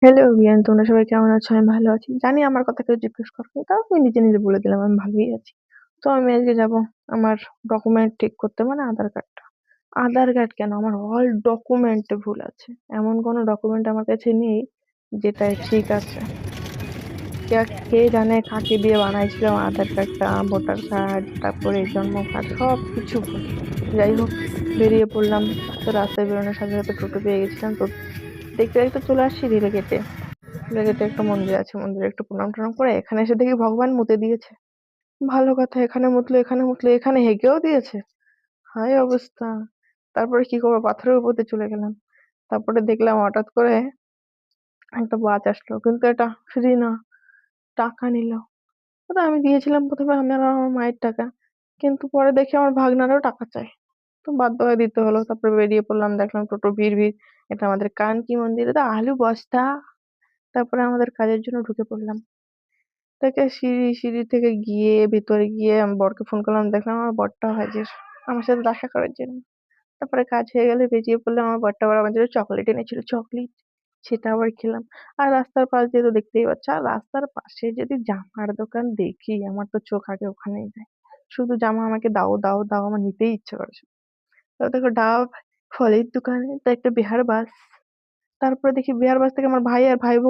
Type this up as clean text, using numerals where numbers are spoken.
Hello everyone, তোমরা সবাই কেমন আছো? আমি ভালো আছি। জানি আমার কথা কেউ জিজ্ঞেস করবে, তাও আমি নিজে নিজে বলে দিলাম আমি ভালোই আছি। তো আমি আজকে যাব আমার ডকুমেন্ট ঠিক করতে, মানে আধার কার্ডটা। আধার কার্ড কেন, আমার অল ডকুমেন্টে ভুল আছে। এমন কোনো ডকুমেন্ট আমার কাছে নেই যেটাই ঠিক আছে। কে কে জানে কাকে দিয়ে বানাইছিলাম আধার কার্ডটা, ভোটার কার্ড, তারপরে জন্ম কার্ড, সবকিছু ভুল। যাই হোক, বেরিয়ে পড়লাম। তো রাস্তায় বেরোনোর সাথে সাথে টোটো পেয়ে গেছিলাম। তো দেখতে দেখতে চলে আসছি রেলগেটে। লেগেটে একটা মন্দির আছে, মন্দিরে একটু প্রণাম টনাম করে এখানে এসে দেখি ভগবান মুতে দিয়েছে। ভালো কথা, এখানে মুতলো, এখানে মুতলো, এখানে হেগেও দিয়েছে। হায় অবস্থা! তারপরে কি করবো, পাথরের উপর দিয়ে চলে গেলাম। তারপরে দেখলাম হঠাৎ করে একটা বাস আসলো, কিন্তু এটা ফ্রি না, টাকা নিল। তো আমি দিয়েছিলাম প্রথমে আমি আর আমার মায়ের টাকা, কিন্তু পরে দেখি আমার ভাগনারও টাকা চাই। তো বাধ্য হয়ে দিতে হলো। তারপরে বেরিয়ে পড়লাম, দেখলাম টোটো ভিড় ভিড়। এটা আমাদের কানকি মন্দিরে তো আলু বস্তা। তারপরে আমাদের কাজের জন্য ঢুকে পড়লাম। থেকে সিঁড়ি থেকে গিয়ে ভেতরে গিয়ে আমি বরকে ফোন করলাম, দেখলাম আমার বরটা হাজির আমার সাথে দেখা করার জন্য। তারপরে কাজ হয়ে গেলে বেরিয়ে পড়লাম। আমার বরটা আবার আমার জন্য চকলেট এনেছিল, চকলেট। সেটা আবার খেলাম। আর রাস্তার পাশ দিয়ে তো দেখতেই পাচ্ছ, আর রাস্তার পাশে যদি জামার দোকান দেখি আমার তো চোখ আগে ওখানেই যায়। শুধু জামা আমাকে দাও দাও দাও, আমার নিতেই ইচ্ছে করে। তো দেখো ডাব, ফলের দোকানে তো একটা বিহার বাস। তারপরে দেখি বিহার বাস থেকে আমার ভাই আর ভাই বউ